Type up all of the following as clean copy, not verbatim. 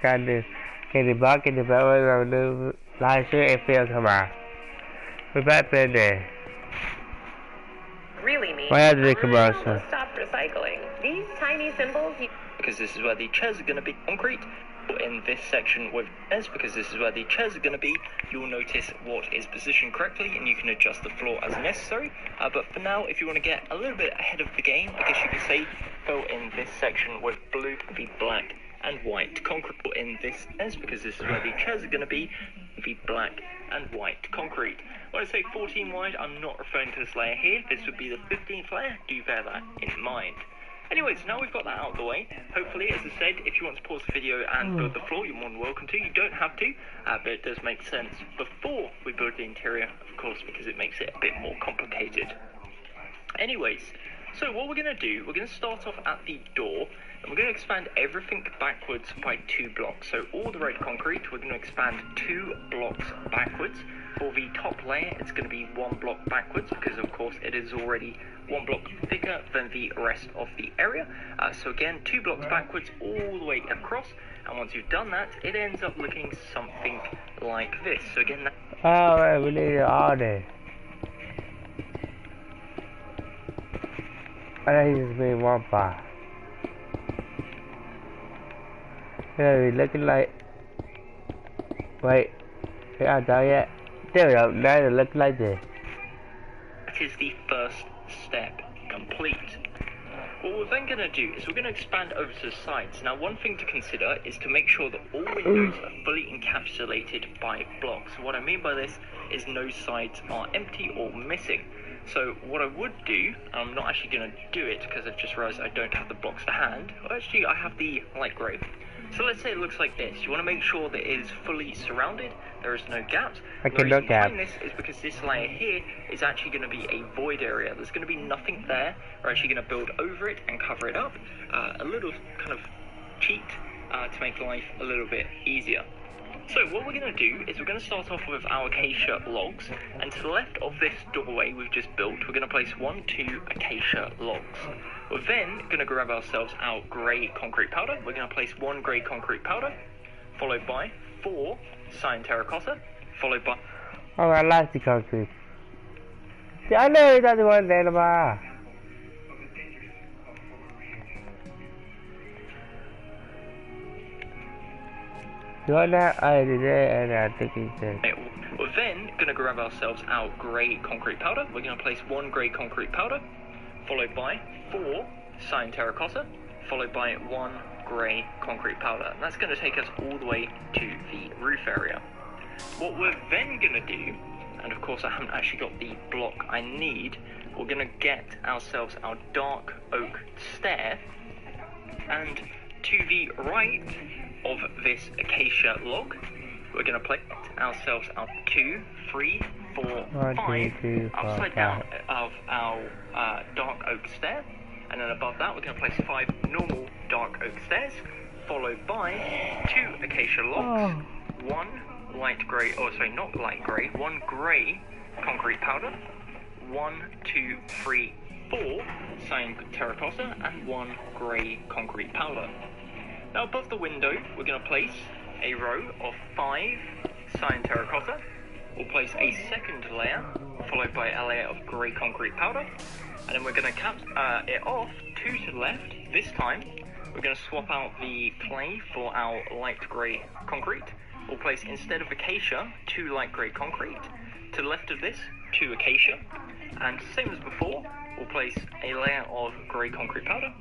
การดึงเกมบล็อกเกมบล็อกเราดูลายชื่อเอฟเอลเข้ามาไม่ได้เป็นเดย์ Really mean. Why did it commercial? Stop recycling. These tiny symbols. Because this is where the chairs are going to be concrete. In this section with chairs, because this is where the chairs are going to be, you'll notice what is positioned correctly, and you can adjust the floor as necessary. But for now, if you want to get a little bit ahead of the game, I guess you could say, fill in this section with blue, be black and white concrete. In this chairs, because this is where the chairs are going to be black and white concrete. When I say 14 wide, I'm not referring to this layer here. This would be the 15th layer. Do bear that in mind. Anyways, now we've got that out of the way. Hopefully, as I said, if you want to pause the video and build the floor, you're more than welcome to. You don't have to, but it does make sense before we build the interior, of course, because it makes it a bit more complicated. Anyways, so what we're going to do, we're going to start off at the door, and we're going to expand everything backwards by 2 blocks. So all the red concrete, we're going to expand 2 blocks backwards. For the top layer, it's going to be 1 block backwards, because of course it is already 1 block thicker than the rest of the area. So again, 2 blocks backwards all the way across, and once you've done that, it ends up looking something like this. So again, oh, we need it all day. I think it's been 1 bar. Yeah, we're looking like. Wait, we aren't done yet. There we go, now it looks like this. That is the first step complete. What we're then going to do is we're going to expand over to the sides. Now, one thing to consider is to make sure that all windows are fully encapsulated by blocks. So what I mean by this is no sides are empty or missing. So what I would do, I'm not actually going to do it because I've just realised I don't have the blocks to hand. Well, actually, I have the light grey. So let's say it looks like this. You want to make sure that it is fully surrounded. There is no gaps. Okay, no gaps. This is because this layer here is actually going to be a void area. There's going to be nothing there. We're actually going to build over it and cover it up. A little kind of cheat to make life a little bit easier. So what we're going to do is we're going to start off with our acacia logs, and to the left of this doorway we've just built, we're going to place 1, 2 acacia logs. We're then going to grab ourselves our grey concrete powder. We're going to place 1 grey concrete powder, followed by 4 cyan terracotta, followed by... Oh, I like the concrete. I know that's the one there, ma. You're not and I think it's We're then going to grab ourselves our grey concrete powder. We're going to place 1 grey concrete powder, followed by 4 cyan terracotta, followed by 1 grey concrete powder. And that's going to take us all the way to the roof area. What we're then going to do, and of course I haven't actually got the block I need, we're going to get ourselves our dark oak stair, and to the right of this acacia log, we're going to place ourselves our 2, 3, 4, 5 upside down of our dark oak stair, and then above that we're going to place 5 normal dark oak stairs, followed by 2 acacia logs, 1 light grey, oh sorry, not light grey, 1 grey concrete powder, 1, 2, 3, 4 cyan terracotta, and 1 grey concrete powder. Now above the window, we're going to place a row of 5 cyan terracotta. We'll place a second layer, followed by a layer of grey concrete powder. And then we're going to cap it off 2 to the left. This time, we're going to swap out the clay for our light grey concrete. We'll place, instead of acacia, 2 light grey concrete. To the left of this, 2 acacia. And same as before, we'll place a layer of grey concrete powder,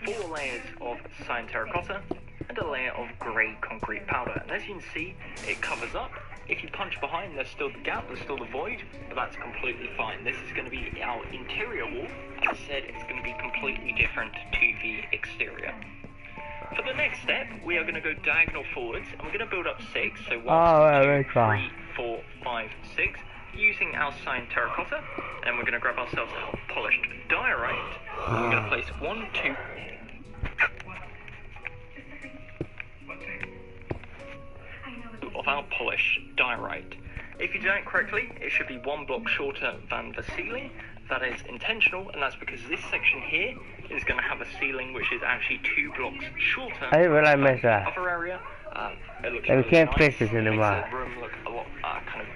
4 layers of cyan terracotta, and a layer of grey concrete powder. And as you can see, it covers up. If you punch behind, there's still the gap, there's still the void, but that's completely fine. This is going to be our interior wall. As I said, it's going to be completely different to the exterior. For the next step, we are going to go diagonal forwards, and we're going to build up 6. So 1, 2, 3, 4, 5, 6. Using our cyan terracotta, and we're going to grab ourselves our polished diorite. We're going to place 1, 2... of our polished diorite. If you do it correctly, it should be 1 block shorter than the ceiling. That is intentional, and that's because this section here is going to have a ceiling which is actually 2 blocks shorter I didn't realize than the other area. It looks And we really can't nice. fix this Makes anymore. the room look a lot kind of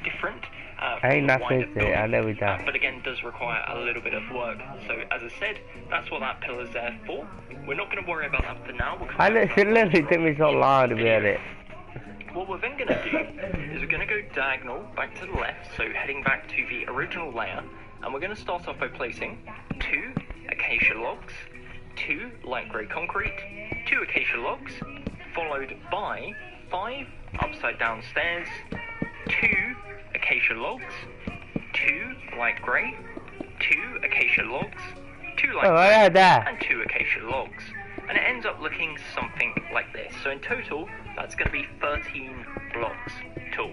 different. I ain't from not the wider fixed it. I building. never done. But again, does require a little bit of work. So as I said, that's what that pillar's there for. We're not going to worry about that for now. We'll come I back to it that literally later took me so on in long the to build video. it. What we're then going to do is we're going to go diagonal back to the left, so heading back to the original layer, and we're going to start off by placing 2 acacia logs, 2 light grey concrete, 2 acacia logs, followed by 5 upside down stairs, 2 acacia logs, 2 light grey, 2 acacia logs, 2 light Oh, I grey, got that. and 2 acacia logs. And it ends up looking something like this. So in total, that's going to be 13 blocks tall.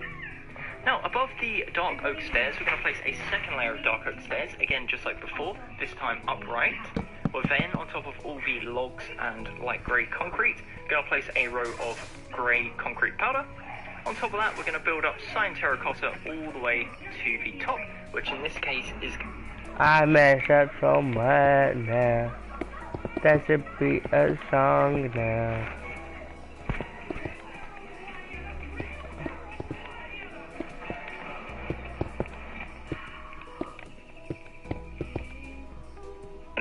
Now, above the dark oak stairs, we're going to place a second layer of dark oak stairs, again just like before, this time upright. We're then, on top of all the logs and light grey concrete, going to place a row of grey concrete powder. On top of that, we're going to build up cyan terracotta all the way to the top, which in this case is... I messed up so much now. That should be a song now.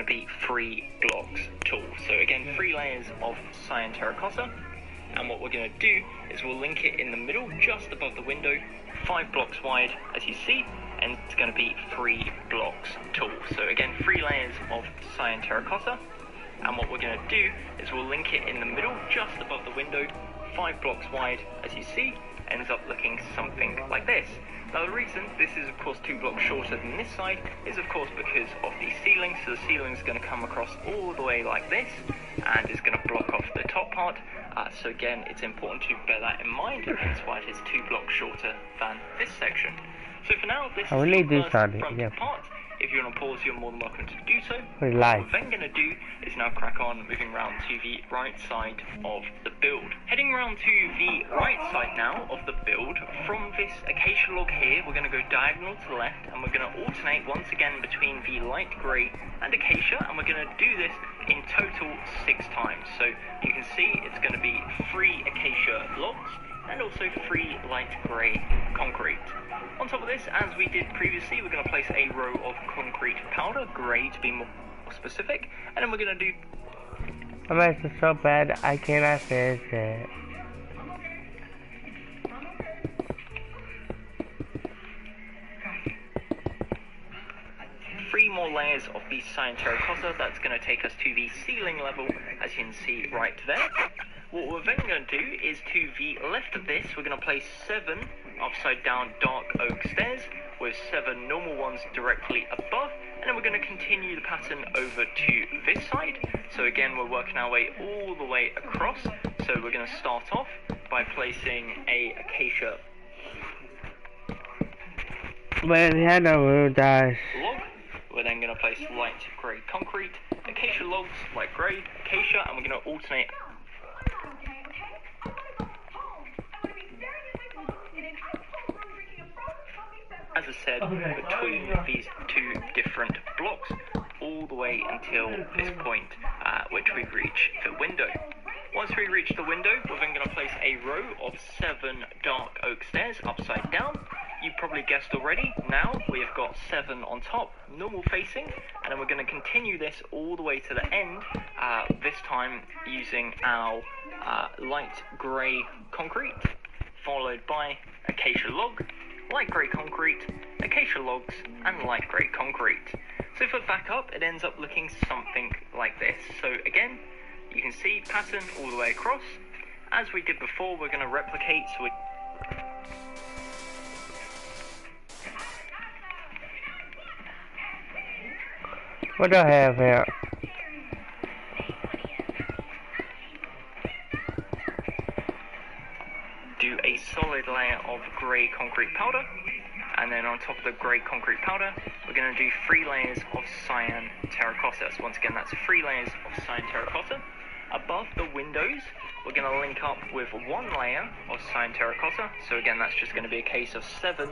going to be 3 blocks tall. So again, 3 layers of cyan terracotta. And what we're going to do is we'll link it in the middle, just above the window, 5 blocks wide, as you see, and it's going to be 3 blocks tall. So again, 3 layers of cyan terracotta. And what we're going to do is we'll link it in the middle, just above the window, 5 blocks wide, as you see, ends up looking something like this. Now the reason this is of course 2 blocks shorter than this side is of course because of the ceiling. So the ceiling is going to come across all the way like this and is going to block off the top part. So again, it's important to bear that in mind, hence why it is 2 blocks shorter than this section. So for now, this is the first front part. If you want to pause, you're more than welcome to do so. What we're then going to do is now crack on moving around to the right side of the build. Heading around to the right side now of the build, from this acacia log here, we're going to go diagonal to the left, and we're going to alternate once again between the light grey and acacia, and we're going to do this in total 6 times. So you can see it's going to be 3 acacia logs and also 3 light grey concrete. On top of this, as we did previously, we're going to place a row of concrete powder, grey to be more specific, and then we're going to do... I'm actually so bad I cannot finish it. Three more layers of the cyan terracotta. That's going to take us to the ceiling level, as you can see right there. What we're then going to do is to the left of this, we're going to place 7 upside down dark oak stairs with 7 normal ones directly above, and then we're going to continue the pattern over to this side. So again, we're working our way all the way across. So we're going to start off by placing a acacia log. We're then going to place light grey concrete, acacia logs, light grey, acacia, and we're going to alternate. As I said, between these 2 different blocks, all the way until this point, which we reach the window. Once we reach the window, we're then going to place a row of 7 dark oak stairs upside down. You probably guessed already, now we have got 7 on top, normal facing, and then we're going to continue this all the way to the end, this time using our light grey concrete, followed by acacia log, light grey concrete, acacia logs, and light grey concrete. So for back up, it ends up looking something like this. So again, you can see pattern all the way across. As we did before, we're going to replicate. So what do I have here? do a solid layer of grey concrete powder, and then on top of the grey concrete powder, we're going to do 3 layers of cyan terracotta. So once again, that's 3 layers of cyan terracotta. Above the windows, we're going to link up with 1 layer of cyan terracotta. So again, that's just going to be a case of 7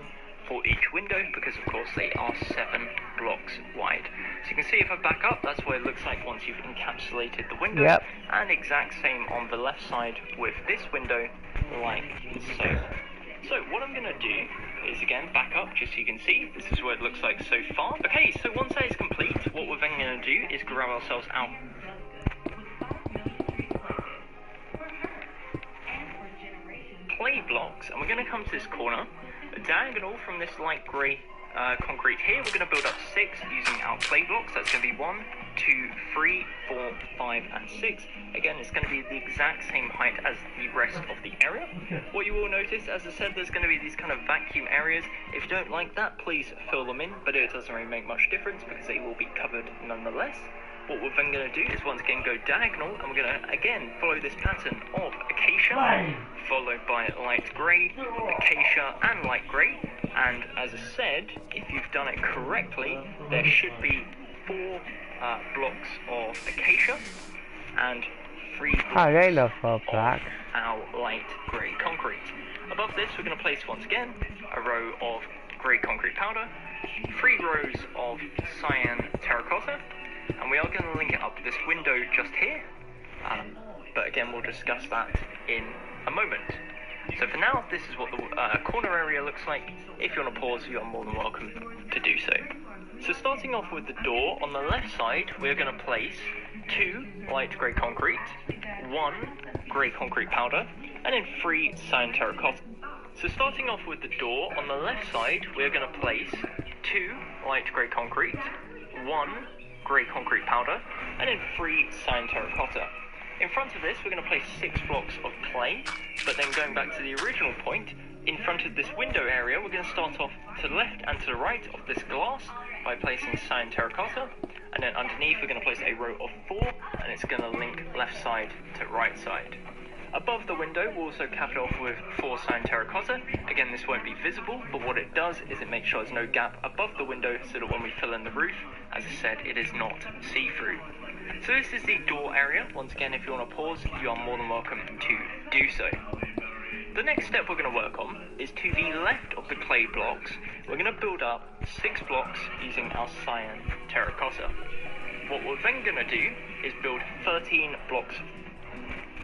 for each window because of course they are 7 blocks wide. So you can see if I back up, that's what it looks like once you've encapsulated the window. Yep. And exact same on the left side with this window, like so. So what I'm going to do is again back up just so you can see. This is what it looks like so far. Okay, so once that is complete, what we're then going to do is grab ourselves out play blocks, and we're going to come to this corner, a diagonal from this light grey concrete here. We're going to build up 6 using our play blocks. That's going to be 1, 2, 3, 4, 5, and 6. Again, it's going to be the exact same height as the rest of the area. What you will notice, as I said, there's going to be these kind of vacuum areas. If you don't like that, please fill them in, but it doesn't really make much difference because they will be covered nonetheless. What we're then going to do is once again go diagonal, and we're going to again follow this pattern of acacia, followed by light grey, acacia, and light grey. And as I said, if you've done it correctly, there should be 4 blocks of acacia and 3 blocks of our light grey concrete. Above this, we're going to place once again a row of grey concrete powder, 3 rows of cyan terracotta, and we are going to link it up to this window just here, but again we'll discuss that in a moment. So for now, this is what the corner area looks like. If you want to pause, you are more than welcome to do so. So starting off with the door, on the left side we're going to place 2 light grey concrete, 1 grey concrete powder, and then 3 cyan terracotta. So starting off with the door, on the left side we're going to place 2 light grey concrete, 1 grey concrete powder, and then 3 cyan terracotta. In front of this we're going to place 6 blocks of clay, but then going back to the original point, in front of this window area we're going to start off to the left and to the right of this glass by placing cyan terracotta, and then underneath we're going to place a row of 4, and it's going to link left side to right side. Above the window we'll also cap it off with 4 cyan terracotta. Again, this won't be visible, but what it does is it makes sure there's no gap above the window so that when we fill in the roof, as I said, it is not see-through. So this is the door area. Once again, if you want to pause, you are more than welcome to do so. The next step we're going to work on is to the left of the clay blocks. We're going to build up 6 blocks using our cyan terracotta. What we're then going to do is build 13 blocks.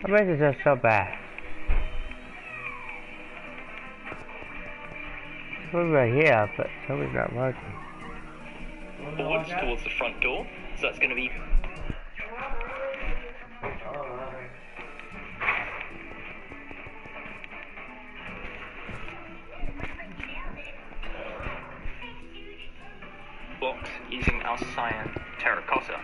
I bet it's just so bad. We're right here, but something's not working. Forwards towards the front door, so that's going to be blocks using our cyan terracotta.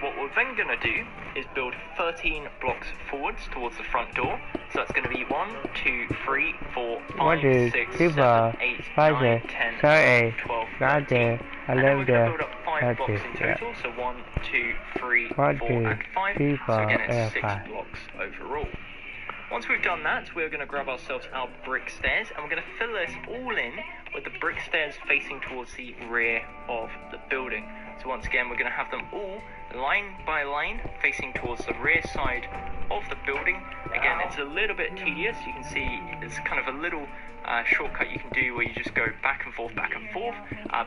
What we're then going to do is build 13 blocks forwards towards the front door. So that's going to be 1, 2, 3, 4, 5, 6, 7, 8, 9, 10, 11, 12, 13. And then we're going to build up 5 blocks in total. So 1, 2, 3, 4, and 5. So again, it's 6 blocks overall. Once we've done that, we're going to grab ourselves our brick stairs, and we're going to fill this all in with the brick stairs facing towards the rear of the building. So once again, we're going to have them all line by line facing towards the rear side of the building. Again, it's a little bit tedious. You can see it's kind of a little shortcut you can do where you just go back and forth,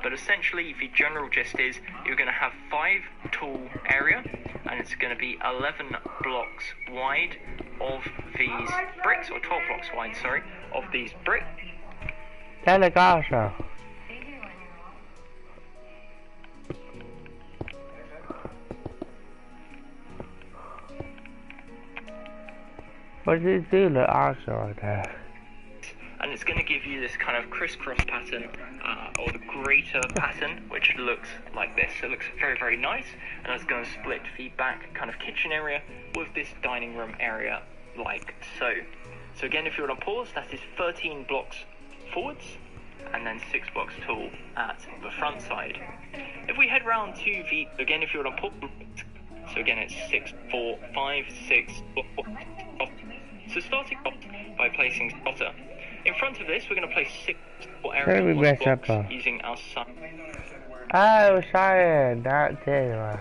but essentially the general gist is you're going to have 5 tall area, and it's going to be 11 blocks wide of these bricks, or 12 blocks wide, sorry, of these bricks. Delegation. What does it do, the answer right there? And it's going to give you this kind of crisscross pattern, or the greater pattern, which looks like this. So it looks very, very nice, and it's going to split the back kind of kitchen area with this dining room area like so. So again, if you want to pause, that is 13 blocks forwards, and then 6 blocks tall at the front side. If we head round to the, again, if you want to pause, so again it's 6, 4, 5, 6, 4, so starting off by placing spotter. In front of this, we're going to place 6 areas blocks using our sun. Oh, sorry, that did.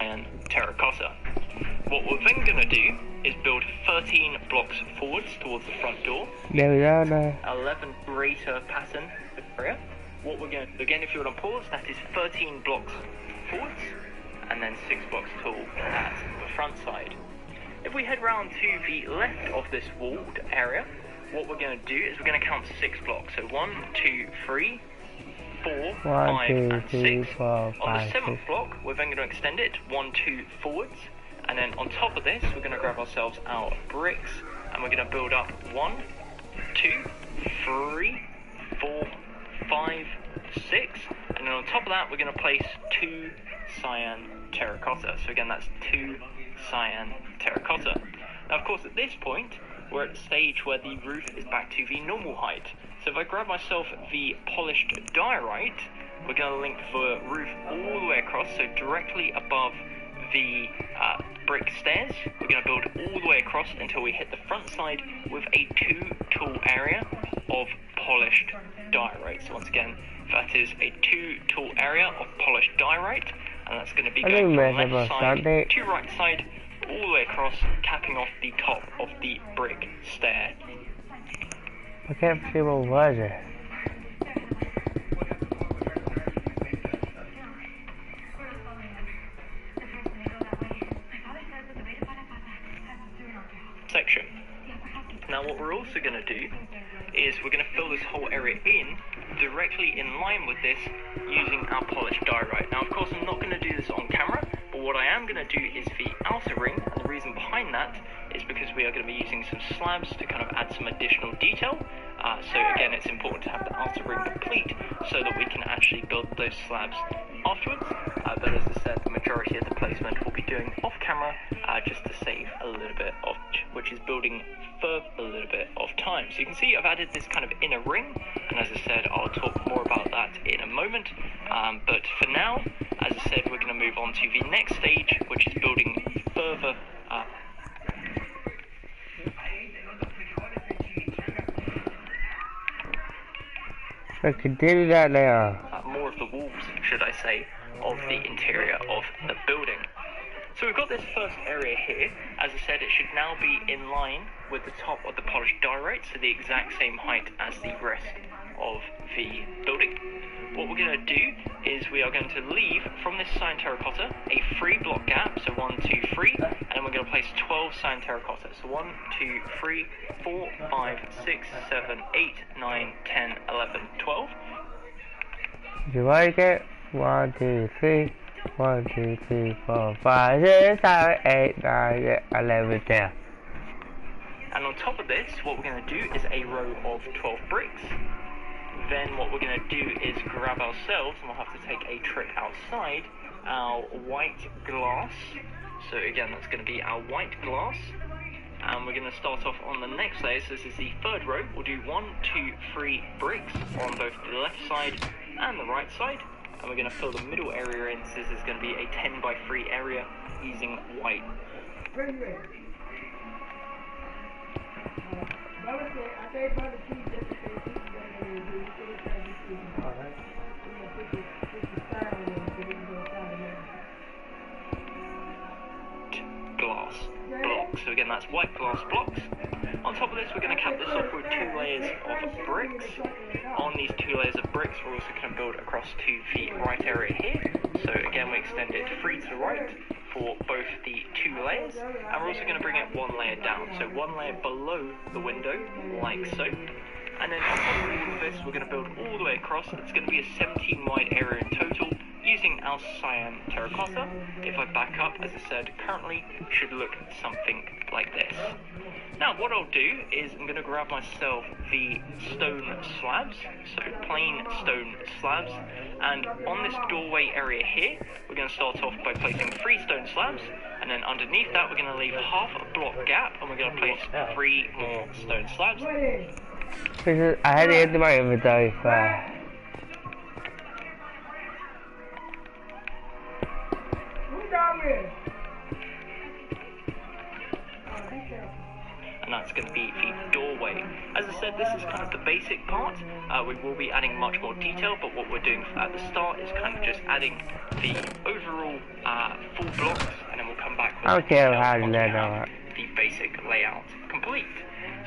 and terracotta. What we're then going to do is build 13 blocks forwards towards the front door. There we go now. 11 greater pattern area. What we're going to, again, if you're on pause, that is 13 blocks forwards and then 6 blocks tall at the front side. If we head round to the left of this walled area, what we're going to do is we're going to count 6 blocks. So 1, 2, 3, 4, 5, and 6. On the 7th block, we're then going to extend it 1, 2 forwards, and then on top of this, we're going to grab ourselves our bricks, and we're going to build up 1, 2, 3, 4, 5, 6, and then on top of that, we're going to place 2 cyan terracotta. So again, that's 2 cyan terracotta. Now, of course, at this point, we're at the stage where the roof is back to the normal height. So if I grab myself the polished diorite, we're going to link the roof all the way across, so directly above the brick stairs. We're going to build all the way across until we hit the front side with a 2 tall area of polished diorite. So once again, that is a 2 tall area of polished diorite, and that's going to be going from left side to right side, all the way across, capping off the top of the brick stair. I can't see what was it. Section. Now what we're also going to do is we're going to fill this whole area in directly in line with this using our polished diorite. Now of course I'm not going to do this on camera, but what I am going to do is the outer ring, and the reason behind that is because we are going to be using some slabs to kind of add some additional detail. So again, it's important to have the outer ring complete so that we can actually build those slabs afterwards. But as I said, the majority of the placement will be doing off camera, just to save a little bit of, which is building for a little bit of time. So you can see I've added this kind of inner ring, and as I said, I'll talk more about that in a moment. But for now, as I said, we're going to move on to the next stage, which is building further I can do that now. more of the walls, should I say, of the interior of the building. So we've got this first area here. As I said, it should now be in line with the top of the polished diorite, so the exact same height as the rest of the building. What we're going to do is we are going to leave from this cyan terracotta a 3 block gap, so 1, 2, 3, and then we're going to place 12 cyan terracotta. So 1, 2, 3, 4, 5, 6, 7, 8, 9, 10, 11, 12. You like it? 1, 2, 3. 1, 2, 3, 4, 5, 6, 7, 8, 9, 11, 10. And on top of this, what we're going to do is a row of 12 bricks. Then what we're going to do is grab ourselves, and we'll have to take a trip outside, our white glass. So again, that's going to be our white glass. And we're going to start off on the next layer. So this is the third row. We'll do 1, 2, 3 bricks on both the left side and the right side. And we're going to fill the middle area in. So this is going to be a 10 by 3 area using white. Glass blocks. So again, that's white glass blocks. On top of this, we're going to cap this off with 2 layers of bricks. On these 2 layers of bricks, we're also going to build across to the right area here. So again, we extend it 3 to the right for both the 2 layers, and we're also going to bring it 1 layer down. So 1 layer below the window, like so. And then on top of all of this, we're going to build all the way across. It's going to be a 17 wide area in total, using our cyan terracotta. If I back up, as I said, currently should look something like this. Now what I'll do is I'm going to grab myself the stone slabs, so plain stone slabs, and on this doorway area here, we're going to start off by placing 3 stone slabs, and then underneath that we're going to leave half a block gap, and we're going to place 3 more stone slabs. I had to get to my inventory first. and that's going to be the doorway. As I said, this is kind of the basic part. We will be adding much more detail, but what we're doing at the start is kind of just adding the overall full blocks, and then we'll come back with the basic layout complete.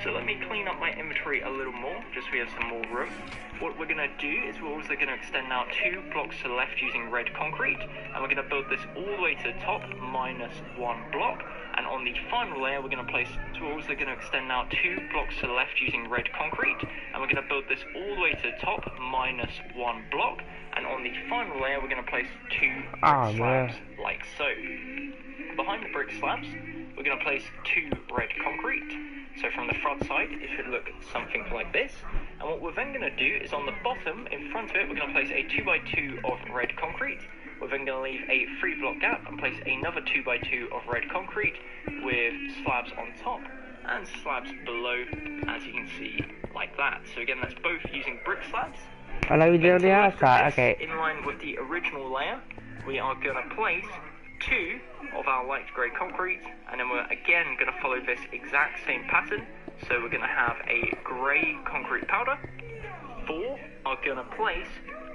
So let me clean up my inventory a little more, just so we have some more room. What we're going to do is we're also going to extend out 2 blocks to the left using red concrete, and we're going to build this all the way to the top minus 1 block. And on the final layer, we're going to place, so we're also going to extend out 2 blocks to the left using red concrete, and we're going to build this all the way to the top minus 1 block. And on the final layer, we're going to place 2 brick slabs like so. Behind the brick slabs, we're going to place 2 red concrete. So from the front side, it should look something like this. And what we're then going to do is on the bottom, in front of it, we're going to place a 2x2 of red concrete. We're then going to leave a 3 block gap and place another 2x2 of red concrete with slabs on top and slabs below, as you can see, like that. So again, that's both using brick slabs. I like doing the outside, okay. In line with the original layer, we are going to place 2 of our light grey concrete, and then we're again going to follow this exact same pattern. So we're going to have a grey concrete powder. 4 are going to place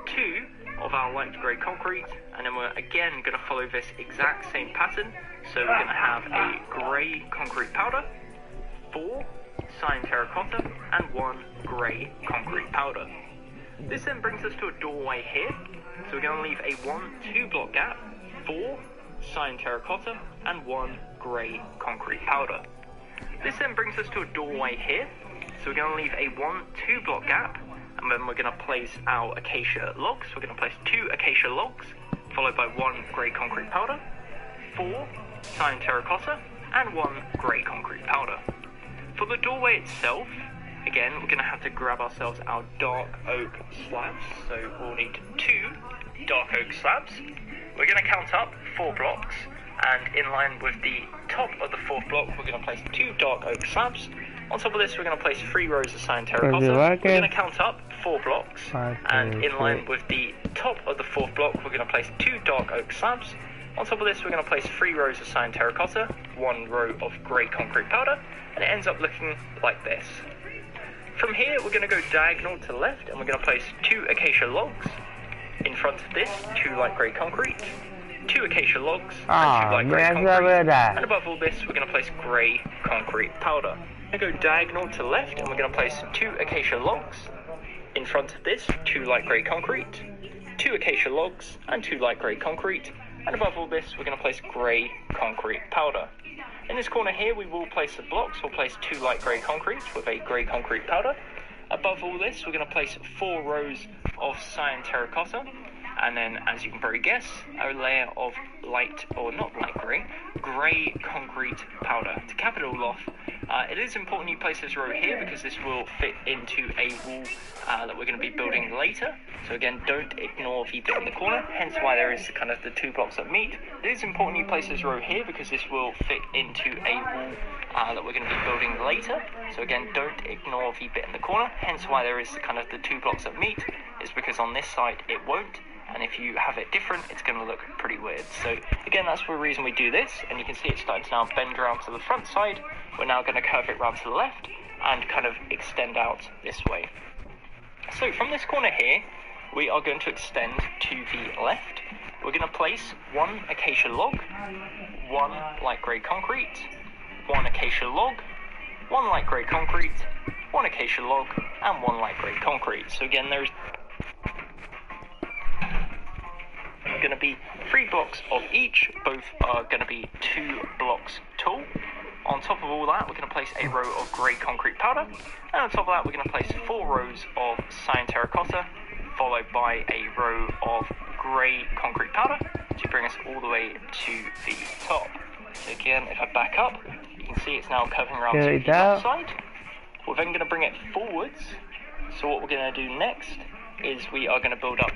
2 of our light grey concrete, and then we're again going to follow this exact same pattern. So we're going to have a grey concrete powder, 4 cyan terracotta, and 1 grey concrete powder. This then brings us to a doorway here. So we're going to leave a 1-2 block gap, 4 cyan terracotta, and 1 grey concrete powder. This then brings us to a doorway here. So we're going to leave a 1-2 block gap, and then we're going to place our acacia logs. We're going to place 2 acacia logs, followed by 1 grey concrete powder, 4 cyan terracotta, and 1 grey concrete powder. For the doorway itself, again, we're going to have to grab ourselves our dark oak slabs. So we'll need 2 dark oak slabs. We're going to count up 4 blocks, and in line with the top of the 4th block, we're going to place 2 dark oak slabs. On top of this, we're going to place 3 rows of cyan terracotta. We're going to count up 4 blocks, and in line with the top of the 4th block, we're going to place 2 dark oak slabs. On top of this, we're going to place 3 rows of cyan terracotta, 1 row of grey concrete powder, and it ends up looking like this. From here, we're going to go diagonal to the left, and we're going to place 2 acacia logs. In front of this, 2 light grey concrete, 2 acacia logs, and 2 light grey concrete. And above all this, we're going to place grey concrete powder. We're going to go diagonal to the left, and we're going to place 2 acacia logs. In front of this, 2 light grey concrete, 2 acacia logs, and 2 light grey concrete. And above all this, we're going to place grey concrete powder. In this corner here, we will place the blocks. We'll place 2 light grey concrete with a grey concrete powder. Above all this, we're going to place 4 rows of cyan terracotta, and then, as you can probably guess, a layer of light, or not light grey concrete powder. To cap it all off, it is important you place this row here because this will fit into a wall that we're going to be building later. So again, don't ignore the bit in the corner, hence why there is kind of the 2 blocks that meet. It is important you place this row here because this will fit into a wall that we're going to be building later. So again, don't ignore the bit in the corner, hence why there is kind of the 2 blocks that meet, is because on this side it won't, and if you have it different, it's going to look pretty weird. So again, that's the reason we do this, and you can see it's starting to now bend around to the front side. We're now going to curve it around to the left and kind of extend out this way. So from this corner here, we are going to extend to the left. We're going to place 1 acacia log, 1 light grey concrete, 1 acacia log, 1 light grey concrete, 1 acacia log, and 1 light grey concrete. So again, there's going to be 3 blocks of each. Both are going to be 2 blocks tall. On top of all that, we're going to place a row of grey concrete powder, and on top of that, we're going to place 4 rows of cyan terracotta, followed by a row of grey concrete powder to bring us all the way to the top. So again, if I back up, you can see it's now curving around to the left side. We're then going to bring it forwards. So what we're going to do next is we are going to build up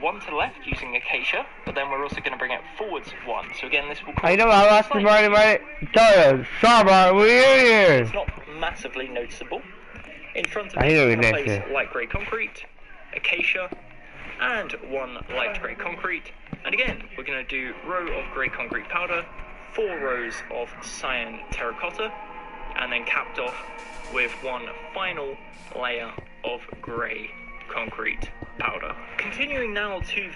1 to the left using acacia, but then we're also going to bring it forwards 1. So again, this will cause it's not massively noticeable. In front of it, we're going to place light grey concrete, acacia, and 1 light grey concrete. And again, we're going to do row of grey concrete powder, 4 rows of cyan terracotta, and then capped off with one final layer of grey concrete powder. Continuing now to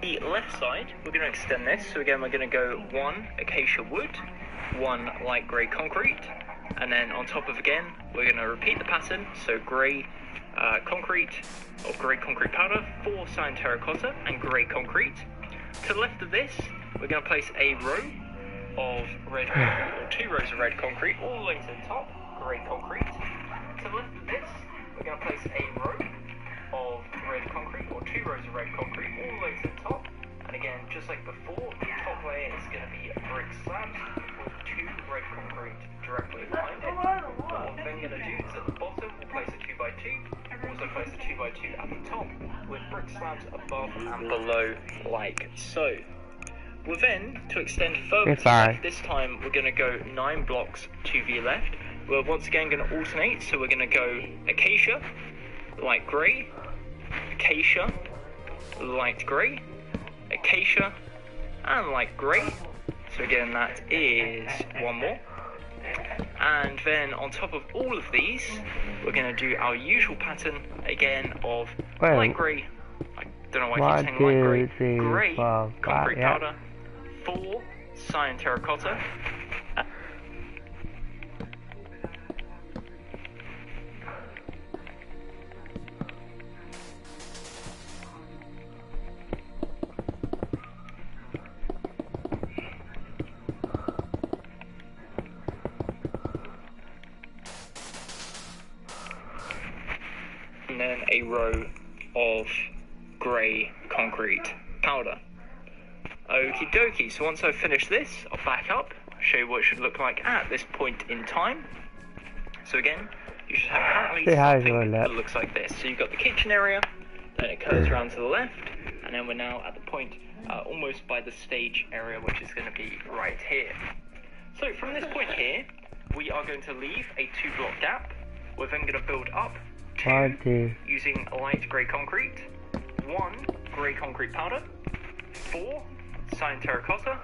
the left side, we're going to extend this. So again, we're going to go one acacia wood, one light grey concrete, and then on top of again, we're going to repeat the pattern. So grey concrete or grey concrete powder, 4 cyan terracotta and grey concrete. To the left of this, we're going to place a row of red concrete, or 2 rows of red concrete, all the way to the top, grey concrete. To the left of this, we're going to place a row of red concrete, or 2 rows of red concrete, all the way to the top. And again, just like before, the top layer is going to be brick slabs with 2 red concrete directly behind it. What we're then going to do is at the bottom, we'll place a 2x2, also place a 2x2 at the top, with brick slabs above and below, like so. We're then, to extend further to the left, this time we're going to go 9 blocks to the left. We're once again going to alternate, so we're going to go acacia, light grey, acacia, light grey, acacia, and light grey. So again, that is 1 more. And then on top of all of these, we're going to do our usual pattern again of light grey. I don't know why I keep saying light grey. Grey concrete powder, 4 cyan terracotta. And then a row of grey concrete powder. Okie dokie, so once I've finished this, I'll back up, show you what it should look like at this point in time. So again, you should have currently something that looks like this. So you've got the kitchen area, then it curves around to the left, and then we're now at the point almost by the stage area, which is going to be right here. So from this point here, we are going to leave a 2-block gap. We're then going to build up 2 using light grey concrete, 1 grey concrete powder, 4 cyan terracotta,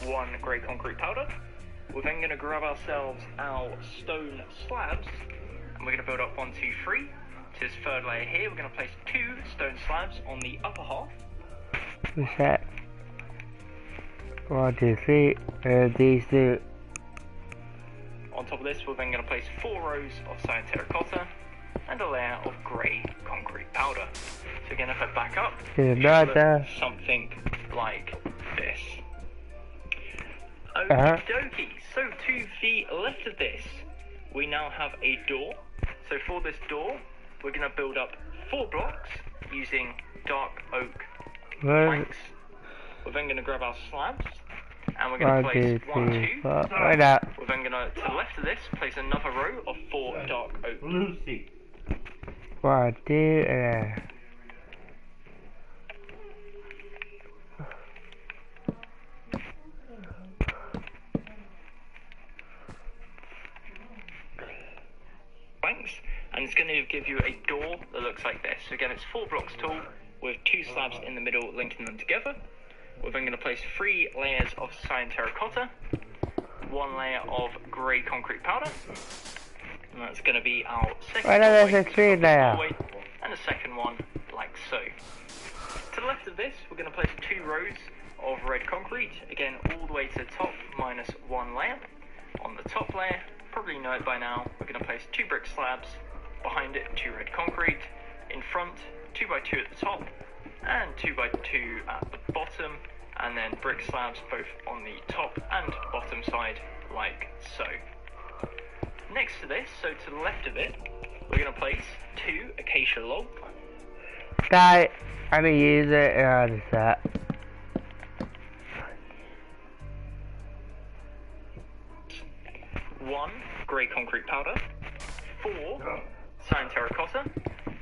1 grey concrete powder. We're then going to grab ourselves our stone slabs, and we're going to build up 1, 2, 3. To this third layer here, we're going to place 2 stone slabs on the upper half. What's that? 1, 2, 3, these 2. On top of this, we're then going to place 4 rows of cyan terracotta and a layer of grey concrete powder. So again, if I back up, it should look something like this. Okie dokie. So to the left of this, we now have a door. So for this door, we're going to build up 4 blocks using dark oak planks. We're then going to grab our slabs, and we're going to place 1, 2. We're then going to the left of this, place another row of 4 dark oak. 1, 2, planks, and it's going to give you a door that looks like this. So again, it's 4 blocks tall with 2 slabs in the middle linking them together. We're then going to place 3 layers of cyan terracotta, 1 layer of grey concrete powder, and that's going to be our second doorway, and the second one like so. To the left of this, we're going to place 2 rows of red concrete, again all the way to the top minus 1 layer. On the top layer, probably know it by now, we're going to place 2 brick slabs, behind it 2 red concrete, in front 2x2 at the top, and 2x2 at the bottom, and then brick slabs both on the top and bottom side, like so. Next to this, so to the left of it, we're going to place 2 acacia logs. Guy, I'm going to use it and that. 1 grey concrete powder, 4 cyan terracotta,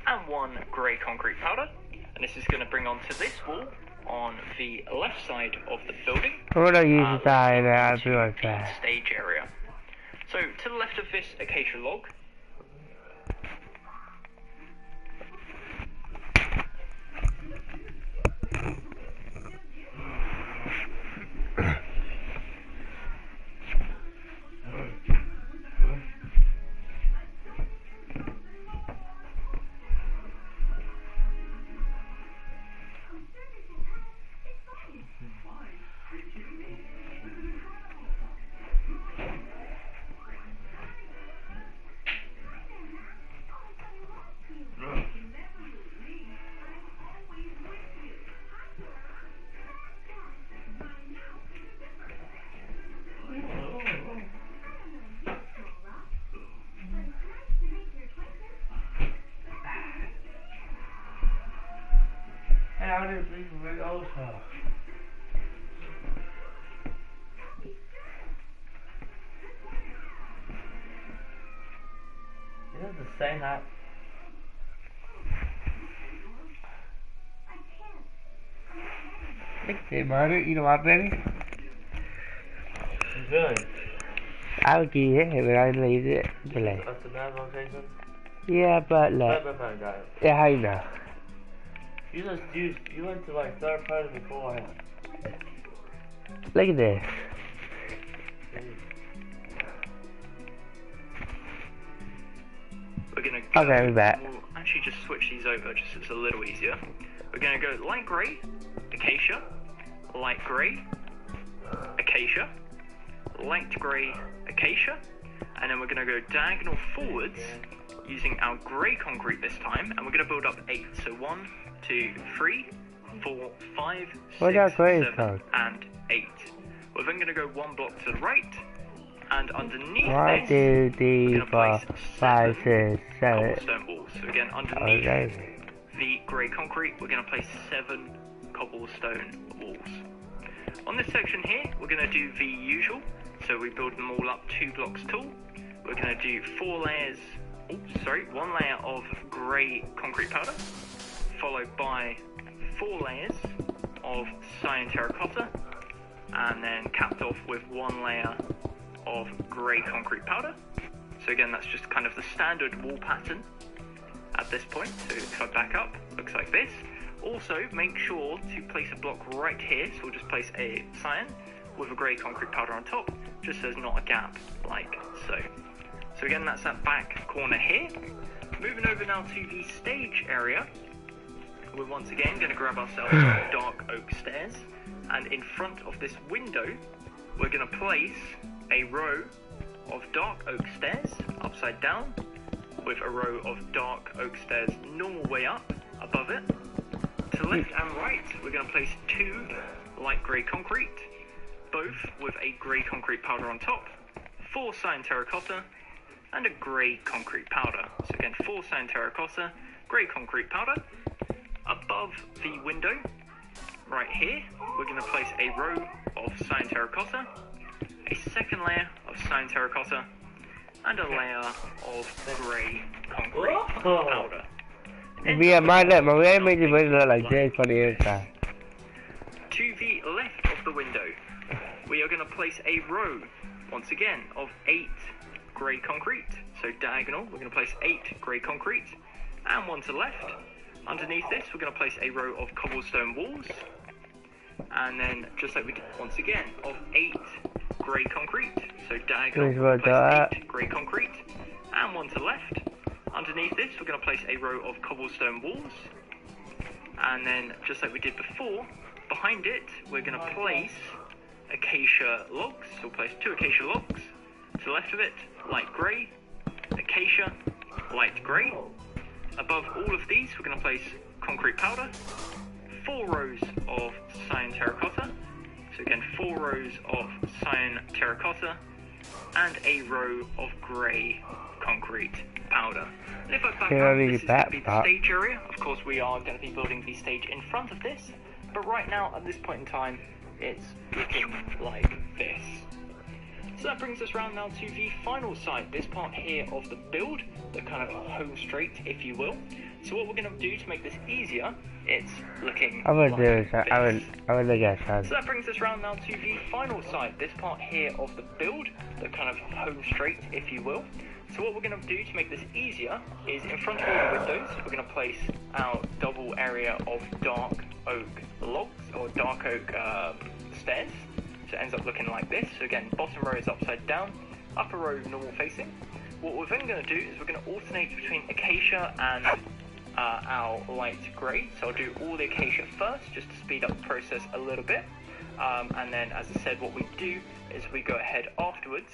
and 1 grey concrete powder. And this is going to bring onto this wall on the left side of the building. I'm going to use that in the stage area. So to the left of this acacia log, found it with also. It doesn't say that. Hey, Margaret, you know what, baby? Good. I'll give it when I leave it. That's a bad location? Yeah, but like, yeah, I know. You went to like third party before. Look at this. We're gonna go, Okay, we're back. we'll actually just switch these over just so it's a little easier. We're gonna go light grey, acacia, light grey, acacia, light grey, acacia, and then we're gonna go diagonal forwards using our grey concrete this time, and we're gonna build up 8. So 1, 2, 3, 4, 5, 6, 7, and 8. We're then gonna go 1 block to the right, and underneath 1, this, 2, 3, we're gonna 4, place 5, 7 6, 7. cobblestone walls. So again, underneath Okay. the grey concrete, we're going to place 7 cobblestone walls. On this section here, we're going to do the usual. So we build them all up 2 blocks tall. We're going to do 1 layer of grey concrete powder, followed by 4 layers of cyan terracotta, and then capped off with 1 layer of grey concrete powder. So again, that's just kind of the standard wall pattern at this point. So if I back up, looks like this. Also, make sure to place a block right here. So we'll just place a cyan with a grey concrete powder on top, just so there's not a gap like so. So again, that's that back corner here. Moving over now to the stage area, we're once again going to grab ourselves some dark oak stairs, and in front of this window, we're going to place a row of dark oak stairs upside down, with a row of dark oak stairs normal way up above it. To left and right, we're going to place 2 light grey concrete, both with a grey concrete powder on top, 4 cyan terracotta, and a grey concrete powder. So again, 4 cyan terracotta, grey concrete powder. Above the window, right here, we're going to place a row of cyan terracotta, a second layer of cyan terracotta, and a layer of grey concrete powder. Yeah, my way made it look like this for the inside. To the left of the window, we are going to place a row, once again, of 8 grey concrete. So diagonal, we're going to place 8 grey concrete, and 1 to the left. Underneath this, we're going to place a row of cobblestone walls, and then, just like we did once again, of 8 grey concrete. So diagonal, we're going to place 8 grey concrete, and 1 to the left. Underneath this, we're going to place a row of cobblestone walls, and then, just like we did before, behind it, we're going to place acacia logs. So we'll place 2 acacia logs. To the left of it, light grey, acacia, light grey. Above all of these, we're going to place concrete powder, 4 rows of cyan terracotta. So again, 4 rows of cyan terracotta, and a row of grey concrete powder. And if I back up, this is going to be the stage area. Of course, we are going to be building the stage in front of this, but right now, at this point in time, it's looking like this. So that brings us round now to the final side, this part here of the build, the kind of home straight, if you will. So what we're going to do to make this easier, it's looking like this. I would guess that. So that brings us round now to the final side, this part here of the build, the kind of home straight, if you will. So what we're going to do to make this easier is, in front of all the windows, we're going to place our double area of dark oak logs, or dark oak stairs. So it ends up looking like this. So again, bottom row is upside down, upper row normal facing. What we're then going to do is we're going to alternate between acacia and our light grey. So I'll do all the acacia first, just to speed up the process a little bit. And then, as I said, what we do is we go ahead afterwards.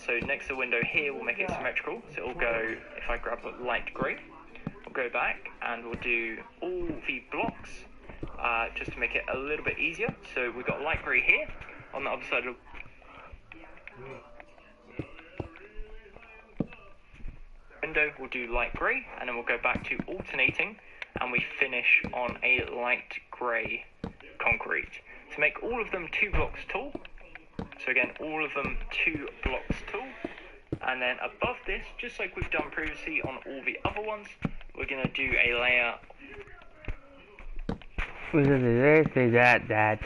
So next to the window here, we'll make it symmetrical. So it'll go, if I grab the light grey, we'll go back and we'll do all the blocks, just to make it a little bit easier. So we've got light grey here, on the other side of the window, we'll do light grey, and then we'll go back to alternating and we finish on a light grey concrete. To make all of them 2 blocks tall, so again, all of them 2 blocks tall, and then above this, just like we've done previously on all the other ones, we're going to do a layer. We're going to do this, do that, that.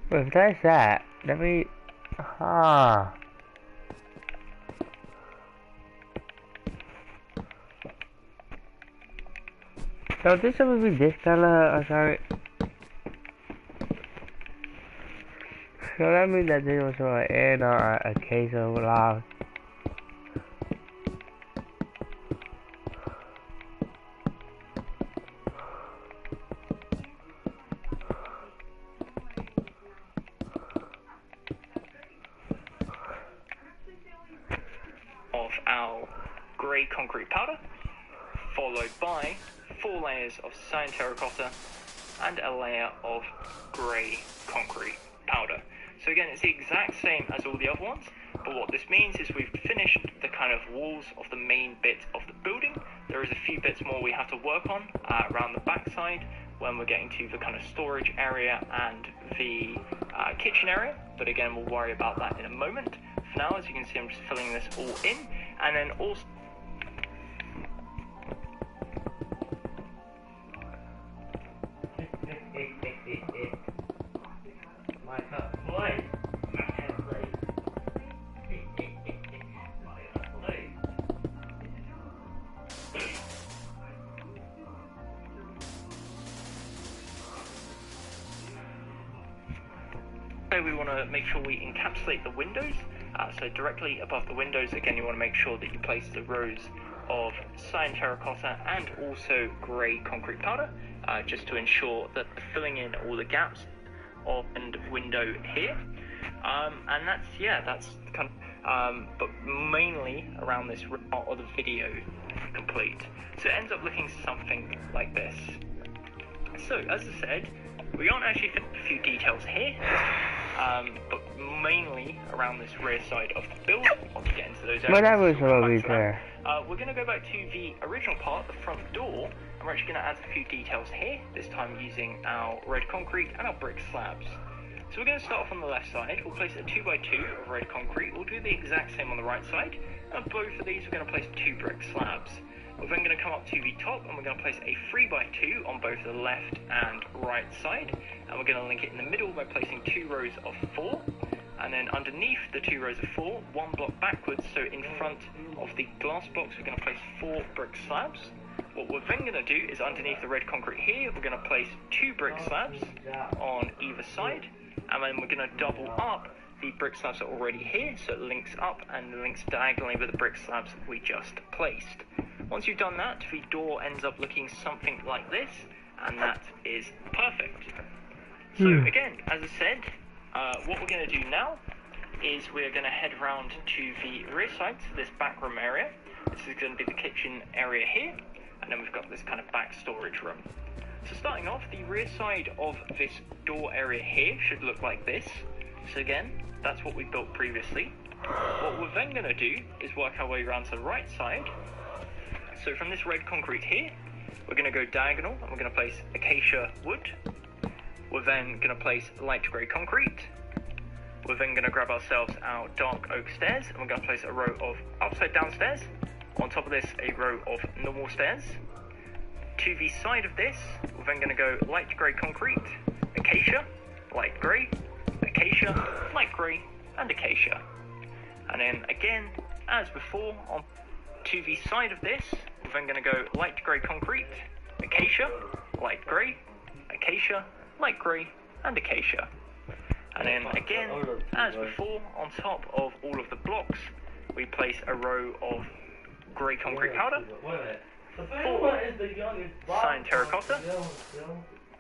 Well, if that's that, let me... Ah. So this would be this color, oh, sorry. So that means that this was an end or a case of love. Of our grey concrete powder, followed by 4 layers of cyan terracotta and a layer of grey concrete powder. So again, it's the exact same as all the other ones, but what this means is we've finished the kind of walls of the main bit of the building. There is a few bits more we have to work on around the backside when we're getting to the kind of storage area and the kitchen area, but again, we'll worry about that in a moment. For now, as you can see, I'm just filling this all in, and then also we want to make sure we encapsulate the windows. So directly above the windows, again, you want to make sure that you place the rows of cyan terracotta and also grey concrete powder, just to ensure that filling in all the gaps of the window here. And that's kind of, but mainly around this part of the video complete. So it ends up looking something like this. So as I said, we aren't actually finished a few details here, but mainly around this rear side of the build. I'll get into those areas. But that was always there. We're going to go back to the original part, the front door, and we're actually going to add a few details here, this time using our red concrete and our brick slabs. So we're going to start off on the left side. We'll place a 2x2 of red concrete. We'll do the exact same on the right side, and both of these we're going to place 2 brick slabs. We're then going to come up to the top and we're going to place a 3x2 on both the left and right side, and we're going to link it in the middle by placing 2 rows of 4, and then underneath the 2 rows of 4, 1 block backwards, so in front of the glass box we're going to place 4 brick slabs. What we're then going to do is underneath the red concrete here, we're going to place 2 brick slabs on either side, and then we're going to double up the brick slabs are already here, so it links up and links diagonally with the brick slabs we just placed. Once you've done that, the door ends up looking something like this, and that is perfect. So again, as I said, what we're going to do now is we're going to head round to the rear side, so this back room area. This is going to be the kitchen area here, and then we've got this kind of back storage room. So starting off, the rear side of this door area here should look like this. So again, that's what we built previously. What we're then going to do is work our way around to the right side. So from this red concrete here, we're going to go diagonal and we're going to place acacia wood. We're then going to place light grey concrete. We're then going to grab ourselves our dark oak stairs and we're going to place a row of upside down stairs. On top of this, a row of normal stairs. To the side of this, we're then going to go light grey concrete, acacia, light grey, acacia, light grey, and acacia. And then again, as before, on to the side of this, we're then going to go light grey concrete, acacia, light grey, acacia, light grey, and acacia. And then again, as before, on top of all of the blocks, we place a row of grey concrete powder, 4 cyan terracotta,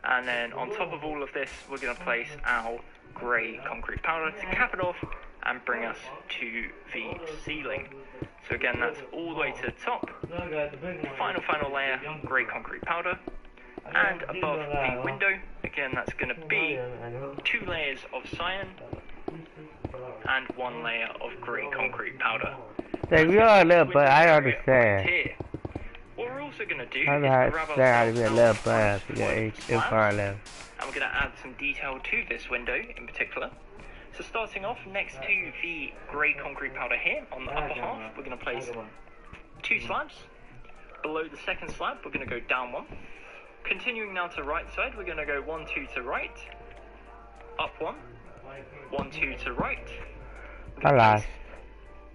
and then on top of all of this, we're going to place our grey concrete powder to cap it off, and bring us to the ceiling. So again, that's all the way to the top. Final layer, grey concrete powder. And above the window, again, that's going to be 2 layers of cyan and 1 layer of grey concrete powder. So if you're a little bird, I understand. What we're also going to do is I'm grab not ourselves saying to be a little out bird some because white it's slabs, far left. and we're going to add some detail to this window in particular. So starting off next to the grey concrete powder here on the upper half, we're going to place 2 slabs. Below the second slab, we're going to go down 1. Continuing now to the right side, we're going to go 1, 2 to right, up 1, 1, 2 to right. Alas.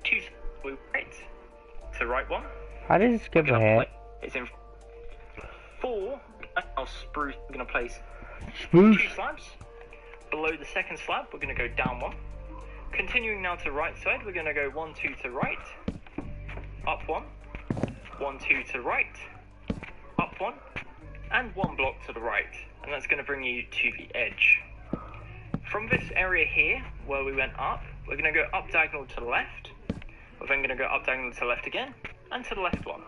2 to right, to right 1. I didn't skip ahead. It's in 4. Our spruce, we're going to place Spruce. 2 slabs. Below the second slab, we're going to go down 1. Continuing now to the right side, we're going to go 1, 2 to right, up 1, 1, 2 to right, up 1, and 1 block to the right. And that's going to bring you to the edge. From this area here, where we went up, we're going to go up diagonal to the left. We're then going to go up diagonal to the left again, and to the left 1.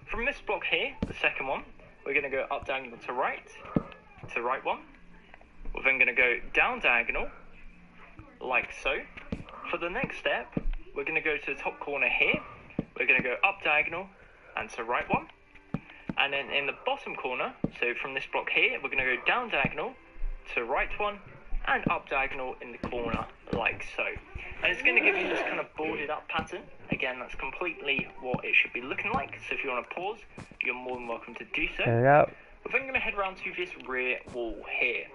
From this block here, the second one, we're going to go up diagonal to right 1. We're then going to go down diagonal, like so. For the next step, we're going to go to the top corner here. We're going to go up diagonal and to right 1. And then in the bottom corner, so from this block here, we're going to go down diagonal to right 1 and up diagonal in the corner, like so. And it's going to give you this kind of boarded up pattern. Again, that's completely what it should be looking like. So if you want to pause, you're more than welcome to do so. Yep. We're then going to head around to this rear wall here.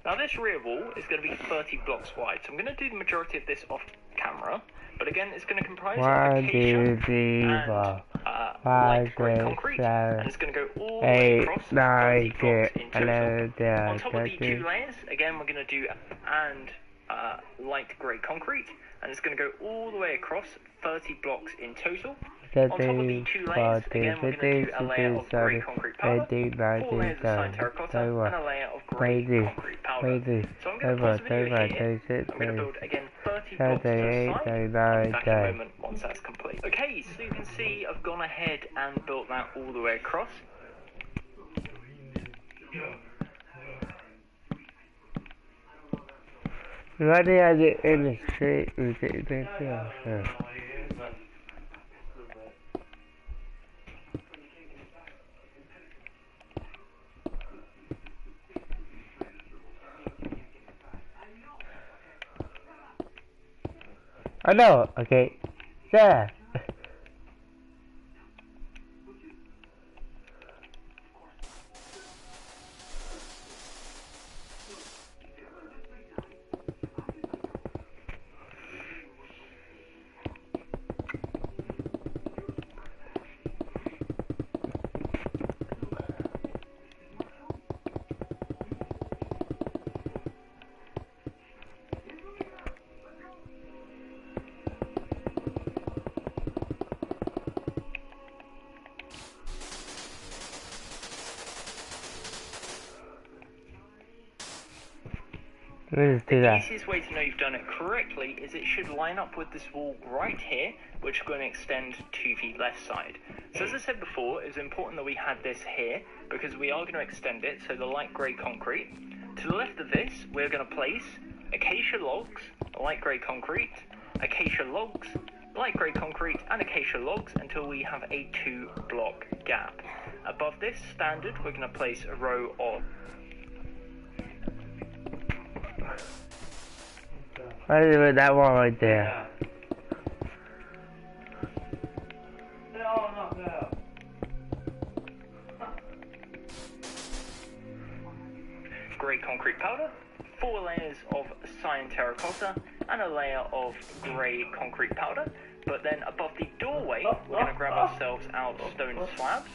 Now this rear wall is going to be 30 blocks wide, so I'm going to do the majority of this off camera, but again it's going to comprise of acacia and light grey concrete, and it's going to go all the way across 30 blocks in total. On top of the 2 layers, again we're going to do light grey concrete, and it's going to go all the way across 30 blocks in total. On top of the 2 layers, again we're going to do a layer of grey concrete powder, 4 layers of cyan terracotta, and a layer of grey concrete powder. So I'm going to pause the video here. I'm going to build again 30 blocks per side. I'll be back in a moment once that's complete. Okay, so you can see I've gone ahead and built that all the way across. Why did I get in the street? I know, okay. Yeah. The easiest way to know you've done it correctly is it should line up with this wall right here, which we're going to extend to the left side. So as I said before, it's important that we had this here, because we are going to extend it, so the light grey concrete. To the left of this, we're going to place acacia logs, light grey concrete, acacia logs, light grey concrete, and acacia logs until we have a 2-block gap. Above this, standard, we're going to place a row of... Why did you put that one right there? Grey concrete powder, 4 layers of cyan terracotta, and a layer of grey concrete powder. But then above the doorway, we're going to grab ourselves out stone slabs,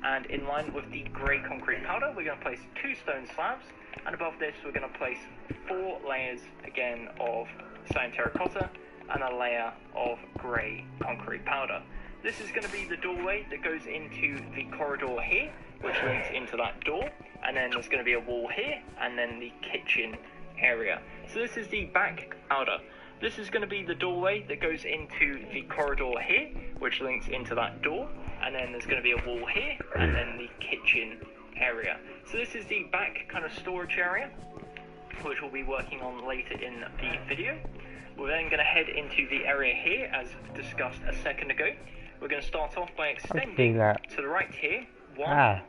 and in line with the grey concrete powder, we're going to place 2 stone slabs, and above this we're going to place 4 layers again of cyan terracotta and a layer of grey concrete powder. This is going to be the doorway that goes into the corridor here, which leads into that door, and then there's going to be a wall here, and then the kitchen area. So this is the back powder. this is going to be the doorway that goes into the corridor here, which links into that door, and then there's going to be a wall here, and then the kitchen area. So this is the back kind of storage area, which we'll be working on later in the video. We're then going to head into the area here, as discussed a second ago. We're going to start off by extending to the right here, 1,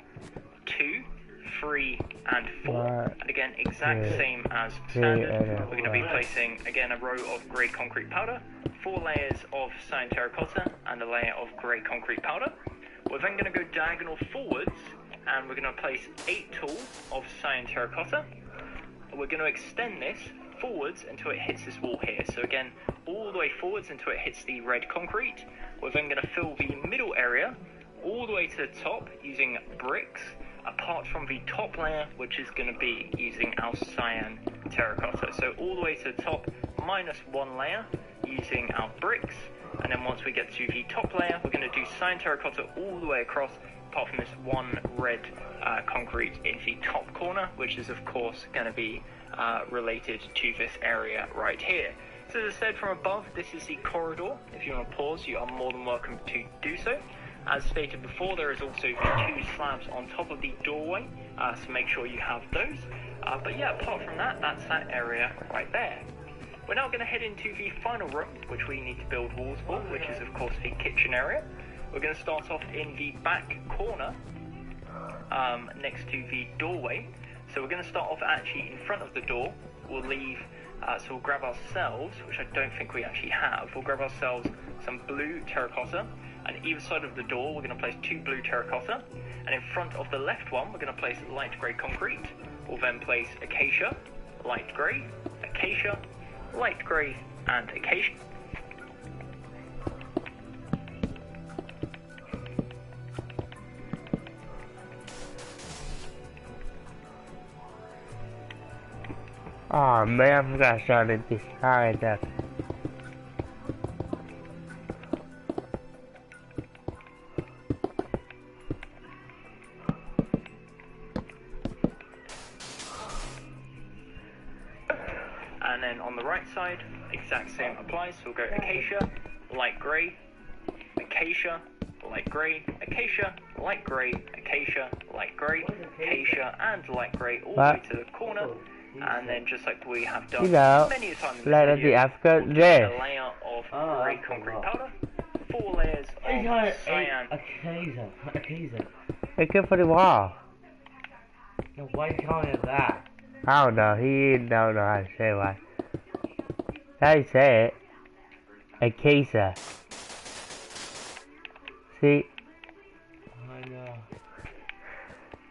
2, 3, and 4. And again, exact same as standard. We're going to be placing, again, a row of grey concrete powder, 4 layers of cyan terracotta, and a layer of grey concrete powder. We're then going to go diagonal forwards, and we're going to place 8 tools of cyan terracotta. We're going to extend this forwards until it hits this wall here. So again, all the way forwards until it hits the red concrete. We're then going to fill the middle area all the way to the top using bricks, apart from the top layer, which is going to be using our cyan terracotta. So all the way to the top, minus 1 layer using our bricks. And then once we get to the top layer, we're going to do cyan terracotta all the way across, apart from this one red concrete in the top corner, which is of course going to be related to this area right here. So as I said from above, this is the corridor. If you want to pause, you are more than welcome to do so. As stated before, there is also the 2 slabs on top of the doorway, so make sure you have those. But yeah, apart from that, that's that area right there. We're now going to head into the final room, which we need to build walls for, which is of course the kitchen area. We're going to start off in the back corner, next to the doorway. So we're going to start off actually in front of the door. We'll leave, so we'll grab ourselves, which I don't think we actually have, we'll grab ourselves some blue terracotta, and either side of the door we're going to place 2 blue terracotta, and in front of the left one we're going to place light grey concrete. We'll then place acacia, light grey, acacia, light grey, and acacia. Oh man, I forgot I started this high up. And then on the right side, exact same applies. So we'll go acacia, light grey, acacia, light grey, acacia, light grey, acacia, light grey, acacia, and light grey all the way to the corner. And then just like we have done many a time in this video, we'll do a layer of grey concrete powder, 4 layers of cyan. Acacia. It's good for the wall. No, why are you calling it that? I don't know, he don't know how to say why. How do you say it? Acacia. See? I know.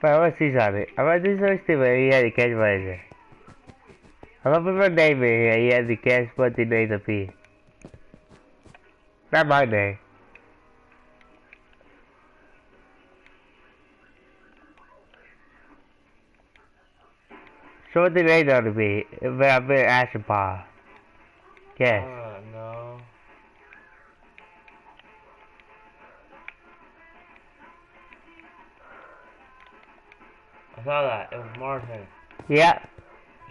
But I want to see something. I want to do something where he had to catch what is it. I'm gonna put my name in here, he has to guess what the name will be. Not my name. So what the name ought to be? If I've been action bar. Guess. No. I saw that, it was Martin. Yeah.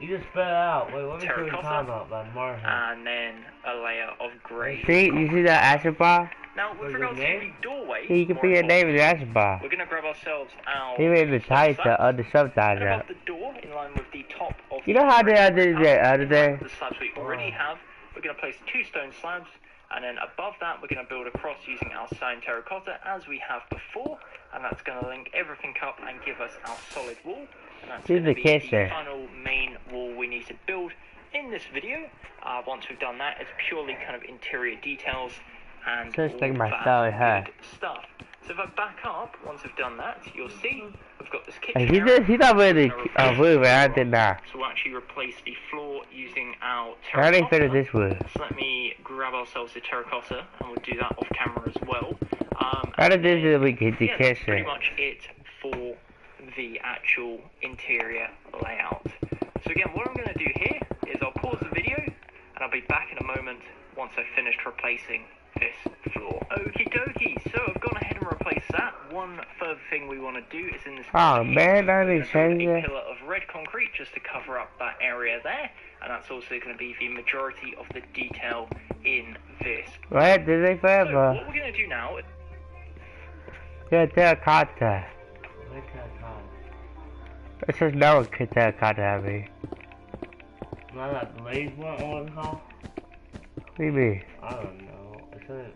You just spit it out. Wait, what are you talking about by Martin? And then a layer of grey. See, you see that action bar? Now, with regards to the doorway, Yeah, you can put your name in the action bar. we're going to grab ourselves our Even the title or the and subtitle. above the door, in line with the top of You know how they the did the other day? the slabs we already have, we're going to place 2 stone slabs, and then above that we're going to build across using our cyan terracotta as we have before, and that's going to link everything up and give us our solid wall. And that's going to be the final main wall we need to build in this video. Once we've done that, it's purely kind of interior details and Just like all my that style hair. good stuff. So if I back up, once we've done that, you'll see we've got this kitchen And area. he's not really moving, I did not. So we'll actually replace the floor using our How do you terracotta. finish this one? So let me grab ourselves the terracotta, and we'll do that off camera as well. How did this is we get the Yeah, that's pretty kitchen? much it for the actual interior layout. So again, what I'm going to do here is I'll pause the video, and I'll be back in a moment once I've finished replacing this floor. Okie dokie, so I've gone ahead and replace that, one further thing we want to do is in this. Oh man, I didn't change a it. pillar of red concrete just to cover up that area there, and that's also going to be the majority of the detail in this. What did they So forever? what we're going to do now is Yeah, terracotta. Where's that car? This is no terracotta, I mean. Not that blaze one on how? What do you mean? I don't know. It's a...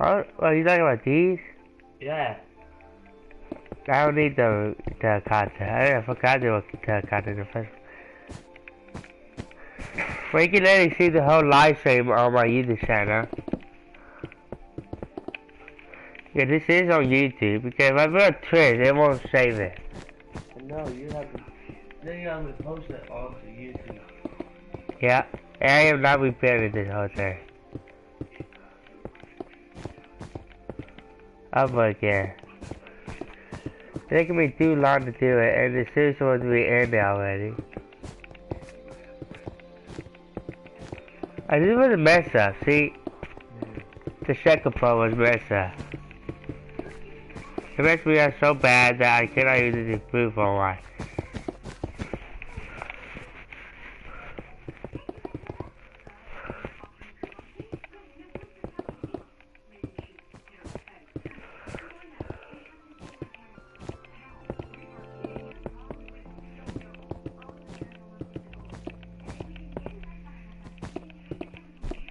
Oh, you talking about these? Yeah. I don't need the terracotta. I forgot there was terracotta in the first. Well, you can let see the whole live stream on my YouTube channel. Yeah, this is on YouTube because if I put on Twitch, it won't save it. No, you have to... Then you have to post it onto YouTube. Yeah, I am not repairing this whole thing. Oh, but yeah. It's taking me too long to do it, and the series supposed to be ended already. This was a mess up, see? The second part was messed up. It messed me up so bad that I cannot even improve on why.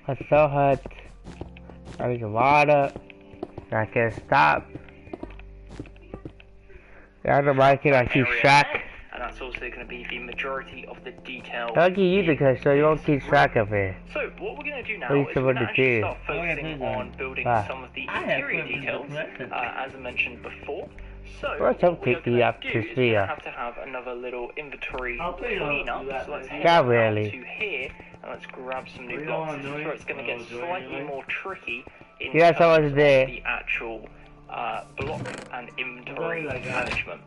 I'm so hurt. I need water. I can't stop. I don't like it, I keep track. And that's also going to be the majority of the detail. I'll give you the code so you won't keep track of it. So what we're going to do now What are you is we're going to supposed to actually do? start focusing on building some of the interior details, as I mentioned before. So What's up, Kiki, up to we see ya? have to have another little inventory clean cleanup. up. So let's head Not down really. to here and let's grab some new We blocks. don't This know is where it. it's going to get slightly more tricky in Yeah, so terms what's there? of the actual block and inventory management.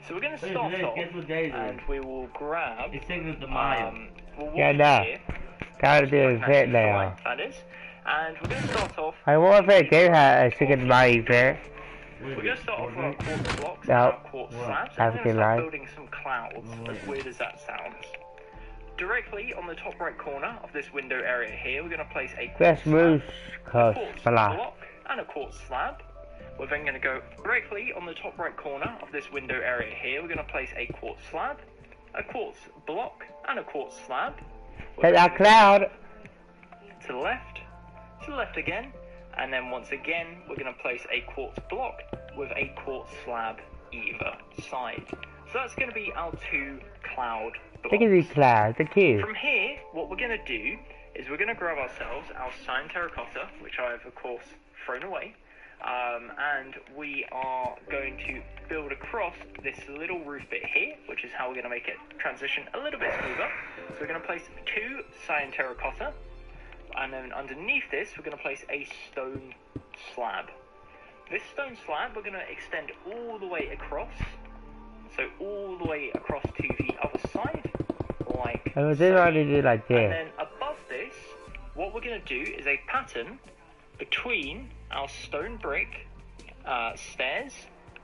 So we're going to start off and we will grab It's taking the mile. we'll walk Yeah, in no. here, Gotta do so I it can fit actually now. find that is. And we're going to start off. I wonder if they have a second my event. We're going to start off with our quartz blocks and No. our quartz slabs, and we're going African to start line. building some clouds, as weird as that sounds. Directly on the top right corner of this window area here, we're going to place a quartz Best moves slab, a cost quartz blah. block, and a quartz slab. We're then going to go directly on the top right corner of this window area here, we're going to place a quartz slab, a quartz block, and a quartz slab. We're That's then our gonna cloud. go to the left again, and then once again, we're going to place a quartz block with a quartz slab either side. So that's going to be our two cloud blocks. Look at these clouds, they're cute. From here, what we're going to do is we're going to grab ourselves our cyan terracotta, which I have of course thrown away, and we are going to build across this little roof bit here, which is how we're going to make it transition a little bit smoother. So we're going to place two cyan terracotta, and then underneath this we're going to place a stone slab. This stone slab we're going to extend all the way across, so all the way across to the other side, like I was just so. already do like And this. then above this, what we're going to do is a pattern between our stone brick stairs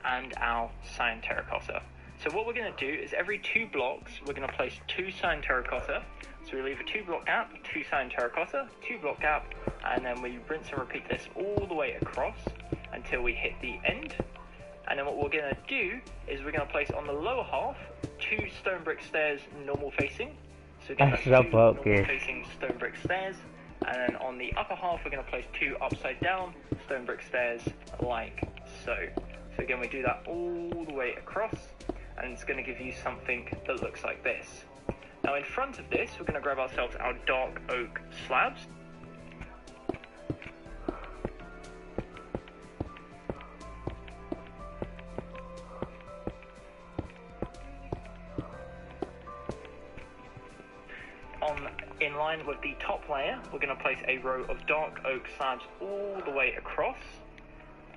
and our cyan terracotta. So what we're going to do is every 2 blocks, we're going to place 2 cyan terracotta. So we leave a 2 block gap, 2 cyan terracotta, 2 block gap, and then we rinse and repeat this all the way across until we hit the end. And then what we're going to do is we're going to place on the lower half 2 stone brick stairs normal facing. So again, That's that's so 2 normal focused. facing stone brick stairs. And then on the upper half we're going to place 2 upside down stone brick stairs like so. So again we do that all the way across, and it's going to give you something that looks like this. Now in front of this we're going to grab ourselves our dark oak slabs. In line with the top layer, we're going to place a row of dark oak slabs all the way across.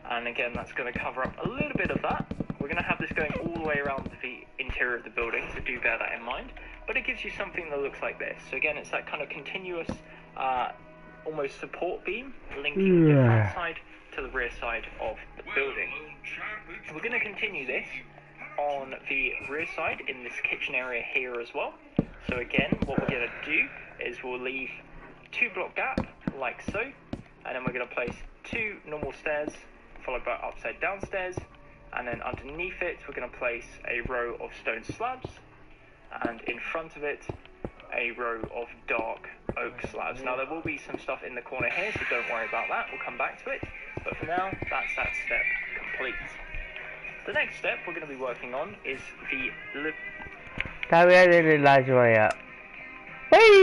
And again, that's going to cover up a little bit of that. We're going to have this going all the way around the interior of the building, so do bear that in mind. But it gives you something that looks like this. So again, it's that kind of continuous almost support beam linking the front side to the rear side of the building. We're going to continue this on the rear side in this kitchen area here as well. So again, what we're going to do is we'll leave 2 block gap like so, and then we're going to place 2 normal stairs followed by upside down stairs, and then underneath it we're going to place a row of stone slabs, and in front of it a row of dark oak slabs. Now there will be some stuff in the corner here, so don't worry about that, we'll come back to it, but for now that's that step complete. The next step we're going to be working on is the Tao biết đi là rồi ạ. Hey!